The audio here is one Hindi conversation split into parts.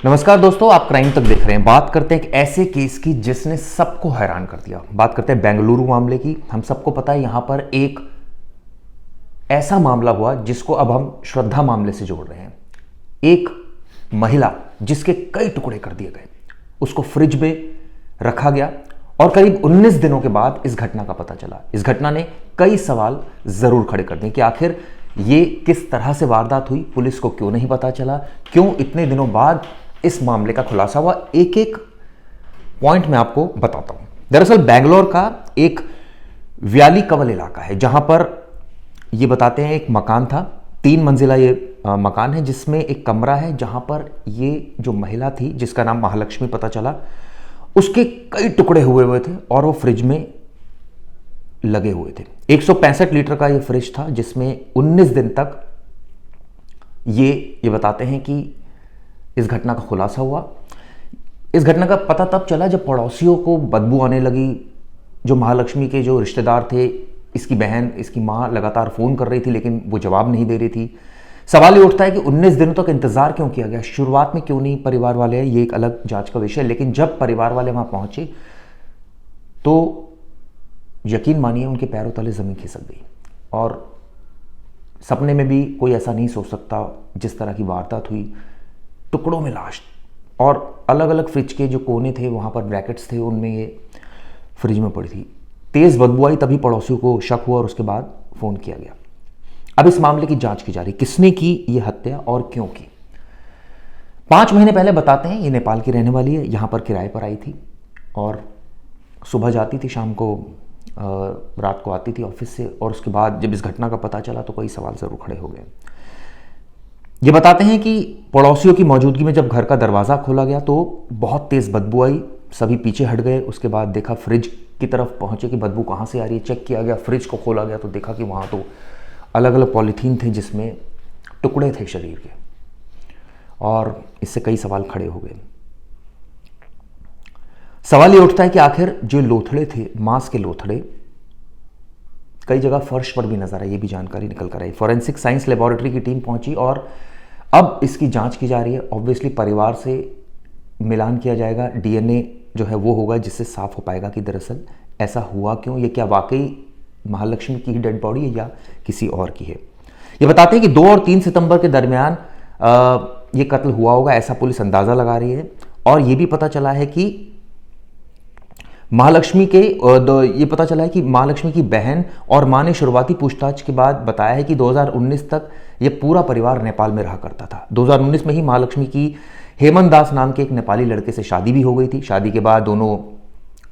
नमस्कार दोस्तों, आप क्राइम तक देख रहे हैं। बात करते हैं एक ऐसे केस की जिसने सबको हैरान कर दिया। बात करते हैं बेंगलुरु मामले की। हम सबको पता है यहां पर एक ऐसा मामला हुआ जिसको अब हम श्रद्धा मामले से जोड़ रहे हैं। एक महिला जिसके कई टुकड़े कर दिए गए, उसको फ्रिज में रखा गया और करीब 19 दिनों के बाद इस घटना का पता चला। इस घटना ने कई सवाल जरूर खड़े कर दिए कि आखिर ये किस तरह से वारदात हुई, पुलिस को क्यों नहीं पता चला, क्यों इतने दिनों बाद इस मामले का खुलासा हुआ। एक एक पॉइंट मैं आपको बताता हूं। दरअसल बेंगलोर का एक व्याली कवल इलाका है जहां पर ये बताते हैं एक मकान था, 3 मंजिला ये मकान है जिसमें एक कमरा है जहां पर ये जो महिला थी जिसका नाम महालक्ष्मी पता चला, उसके कई टुकड़े हुए थे और वो फ्रिज में लगे हुए थे। 165 लीटर का ये फ्रिज था जिसमें 19 दिन तक ये बताते हैं कि इस घटना का खुलासा हुआ। इस घटना का पता तब चला जब पड़ोसियों को बदबू आने लगी। जो महालक्ष्मी के जो रिश्तेदार थे, इसकी बहन, इसकी माँ लगातार फ़ोन कर रही थी लेकिन वो जवाब नहीं दे रही थी। सवाल ये उठता है कि 19 दिनों तक इंतज़ार क्यों किया गया, शुरुआत में क्यों नहीं परिवार वाले आए, ये एक अलग जांच का विषय है। लेकिन जब परिवार वाले वहाँ पहुँचे तो यकीन मानिए उनके पैरों तले ज़मीन खिसक गई। और सपने में भी कोई ऐसा नहीं सोच सकता जिस तरह की वारदात हुई। टुकड़ों में लाश और अलग अलग फ्रिज के जो कोने थे, वहाँ पर ब्रैकेट्स थे, उनमें ये फ्रिज में पड़ी थी। तेज़ बदबू आई, तभी पड़ोसियों को शक हुआ और उसके बाद फ़ोन किया गया। अब इस मामले की जांच की जा रही, किसने की ये हत्या और क्यों की। 5 महीने पहले बताते हैं ये नेपाल की रहने वाली है, यहाँ पर किराए पर आई थी और सुबह जाती थी, शाम को रात को आती थी ऑफिस से। और उसके बाद जब इस घटना का पता चला तो कई सवाल ज़रूर खड़े हो गए। ये बताते हैं कि पड़ोसियों की मौजूदगी में जब घर का दरवाज़ा खोला गया तो बहुत तेज़ बदबू आई, सभी पीछे हट गए। उसके बाद देखा, फ्रिज की तरफ पहुंचे कि बदबू कहाँ से आ रही है। चेक किया गया, फ्रिज को खोला गया तो देखा कि वहाँ तो अलग अलग पॉलीथीन थे जिसमें टुकड़े थे शरीर के, और इससे कई सवाल खड़े हो गए। सवाल ये उठता है कि आखिर जो लोथड़े थे, मांस के लोथड़े, कई जगह फर्श पर भी नजर आए, ये भी जानकारी निकल कर आई। फॉरेंसिक साइंस लेबोरेटरी की टीम पहुंची और अब इसकी जांच की जा रही है। ऑब्वियसली परिवार से मिलान किया जाएगा, डीएनए जो है वो होगा जिससे साफ हो पाएगा कि दरअसल ऐसा हुआ क्यों, ये क्या वाकई महालक्ष्मी की ही डेड बॉडी है या किसी और की है। ये बताते हैं कि 2 और 3 सितंबर के दरमियान ये कत्ल हुआ होगा, ऐसा पुलिस अंदाज़ा लगा रही है। और ये भी पता चला है कि महालक्ष्मी के ये पता चला है कि महालक्ष्मी की बहन और मां ने शुरुआती पूछताछ के बाद बताया है कि 2019 तक ये पूरा परिवार नेपाल में रहा करता था। 2019 में ही महालक्ष्मी की हेमंत दास नाम के एक नेपाली लड़के से शादी भी हो गई थी। शादी के बाद दोनों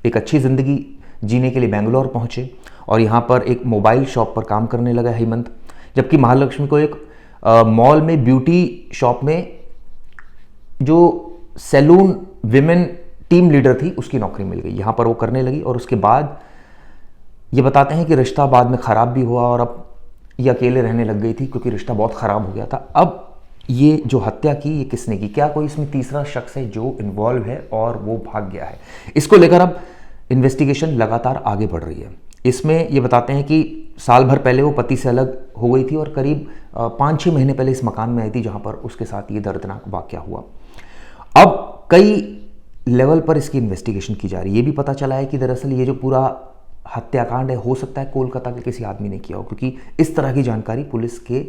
एक अच्छी ज़िंदगी जीने के लिए बेंगलोर पहुंचे और यहाँ पर एक मोबाइल शॉप पर काम करने लगा हेमंत, जबकि महालक्ष्मी को एक मॉल में ब्यूटी शॉप में जो सैलून विमेन टीम लीडर थी उसकी नौकरी मिल गई। यहाँ पर वो करने लगी और उसके बाद ये बताते हैं कि रिश्ता बाद में ख़राब भी हुआ और अब ये अकेले रहने लग गई थी क्योंकि रिश्ता बहुत ख़राब हो गया था। अब ये जो हत्या की, ये किसने की, क्या कोई इसमें तीसरा शख्स है जो इन्वॉल्व है और वो भाग गया है, इसको लेकर अब इन्वेस्टिगेशन लगातार आगे बढ़ रही है। इसमें ये बताते हैं कि साल भर पहले वो पति से अलग हो गई थी और करीब 5-6 महीने पहले इस मकान में आई थी जहाँ पर उसके साथ ये दर्दनाक वाक़या हुआ। अब कई लेवल पर इसकी इन्वेस्टिगेशन की जा रही है। ये भी पता चला है कि दरअसल ये जो पूरा हत्याकांड है, हो सकता है कोलकाता के किसी आदमी ने किया हो, क्योंकि इस तरह की जानकारी पुलिस के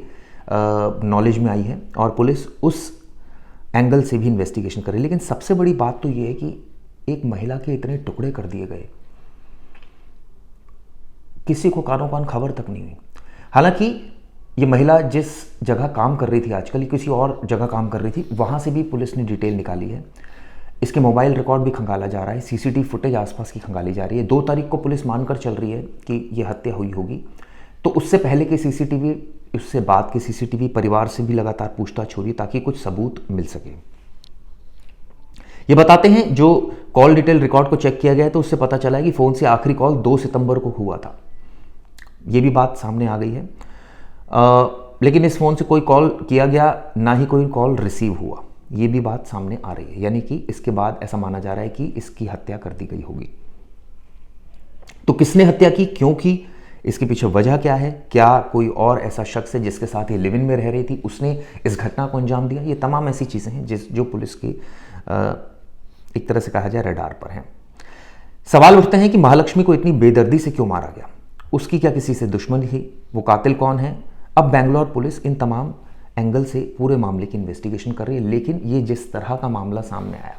नॉलेज में आई है और पुलिस उस एंगल से भी इन्वेस्टिगेशन कर रही है। लेकिन सबसे बड़ी बात तो ये है कि एक महिला के इतने टुकड़े कर दिए गए, किसी को कानों कान खबर तक नहीं हुई। हालांकि ये महिला जिस जगह काम कर रही थी आजकल, किसी और जगह काम कर रही थी, वहाँ से भी पुलिस ने डिटेल निकाली है। इसके मोबाइल रिकॉर्ड भी खंगाला जा रहा है, सीसीटीवी फुटेज आसपास की खंगाली जा रही है। 2 तारीख को पुलिस मानकर चल रही है कि ये हत्या हुई होगी, तो उससे पहले के सीसीटीवी, उससे बाद के सीसीटीवी, परिवार से भी लगातार पूछताछ हो रही है ताकि कुछ सबूत मिल सके। ये बताते हैं जो कॉल डिटेल रिकॉर्ड को चेक किया गया तो उससे पता चला है कि फ़ोन से आखिरी कॉल 2 सितंबर को हुआ था। ये भी बात सामने आ गई है। लेकिन इस फ़ोन से कोई कॉल किया गया, ना ही कोई कॉल रिसीव हुआ, ये भी बात सामने आ रही है। यानी कि इसके बाद ऐसा माना जा रहा है कि इसकी हत्या कर दी गई होगी। तो किसने हत्या की, क्यों की, इसके पीछे वजह क्या है, क्या कोई और ऐसा शख्स है जिसके साथ ये लिव इन में रह रही थी, उसने इस घटना को अंजाम दिया। ये तमाम ऐसी चीज़ें हैं जो पुलिस की एक तरह से कहा जाए रडार पर हैं। सवाल उठते हैं कि महालक्ष्मी को इतनी बेदर्दी से क्यों मारा गया, उसकी क्या किसी से दुश्मनी थी, वो कातिल कौन है। अब बेंगलोर पुलिस इन तमाम एंगल से पूरे मामले की इन्वेस्टिगेशन कर रही है। लेकिन ये जिस तरह का मामला सामने आया,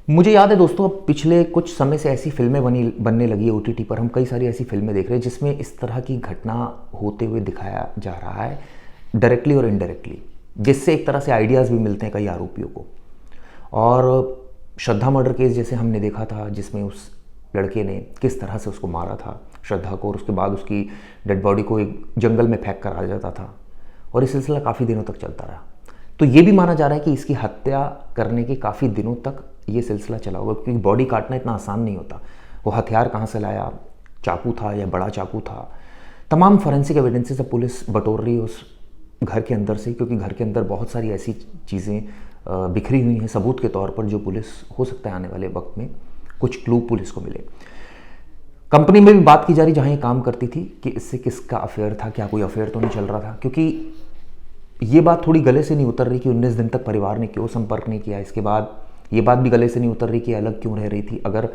मुझे याद है दोस्तों, अब पिछले कुछ समय से ऐसी फिल्में बनने लगी है OTT पर, हम कई सारी ऐसी फिल्में देख रहे हैं जिसमें इस तरह की घटना होते हुए दिखाया जा रहा है, डायरेक्टली और इनडायरेक्टली, जिससे एक तरह से आइडियाज़ भी मिलते हैं कई आरोपियों को। और श्रद्धा मर्डर केस जैसे हमने देखा था, जिसमें उस लड़के ने किस तरह से उसको मारा था, श्रद्धा को, और उसके बाद उसकी डेड बॉडी को एक जंगल में फेंक कर आ जाता था, और ये सिलसिला काफ़ी दिनों तक चलता रहा। तो ये भी माना जा रहा है कि इसकी हत्या करने के काफ़ी दिनों तक ये सिलसिला चला होगा, क्योंकि बॉडी काटना इतना आसान नहीं होता। वो हथियार कहाँ से लाया, चाकू था या बड़ा चाकू था, तमाम फॉरेंसिक एविडेंसेस अब पुलिस बटोर रही है उस घर के अंदर से, क्योंकि घर के अंदर बहुत सारी ऐसी चीज़ें बिखरी हुई हैं सबूत के तौर पर, जो पुलिस हो सकता है आने वाले वक्त में कुछ क्लू पुलिस को मिले। कंपनी में भी बात की जा रही जहाँ ये काम करती थी कि इससे किसका अफेयर था, क्या कोई अफेयर तो नहीं चल रहा था, क्योंकि ये बात थोड़ी गले से नहीं उतर रही कि 19 दिन तक परिवार ने क्यों संपर्क नहीं किया। इसके बाद ये बात भी गले से नहीं उतर रही कि अलग क्यों रह रही थी। अगर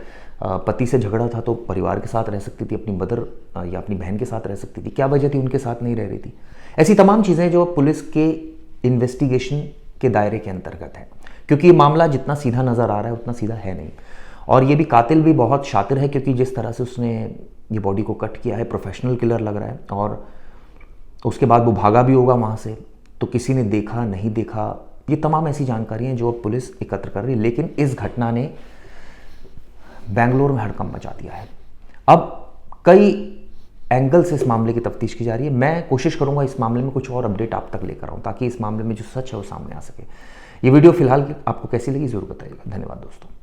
पति से झगड़ा था तो परिवार के साथ रह सकती थी, अपनी मदर या अपनी बहन के साथ रह सकती थी, क्या वजह थी उनके साथ नहीं रह रही थी। ऐसी तमाम चीज़ें जो पुलिस के इन्वेस्टिगेशन के दायरे के अंतर्गत है, क्योंकि ये मामला जितना सीधा नज़र आ रहा है उतना सीधा है नहीं। और ये भी कातिल भी बहुत शातिर है, क्योंकि जिस तरह से उसने ये बॉडी को कट किया है, प्रोफेशनल किलर लग रहा है। और उसके बाद वो भागा भी होगा वहाँ से, तो किसी ने देखा नहीं देखा, ये तमाम ऐसी जानकारी हैं जो अब पुलिस एकत्र कर रही है। लेकिन इस घटना ने बेंगलोर में हड़कंप मचा दिया है। अब कई एंगल से इस मामले की तफ्तीश की जा रही है। मैं कोशिश करूंगा इस मामले में कुछ और अपडेट आप तक लेकर आऊं, ताकि इस मामले में जो सच है वो सामने आ सके। ये वीडियो फिलहाल आपको कैसी लगी ज़रूर बताइएगा। धन्यवाद दोस्तों।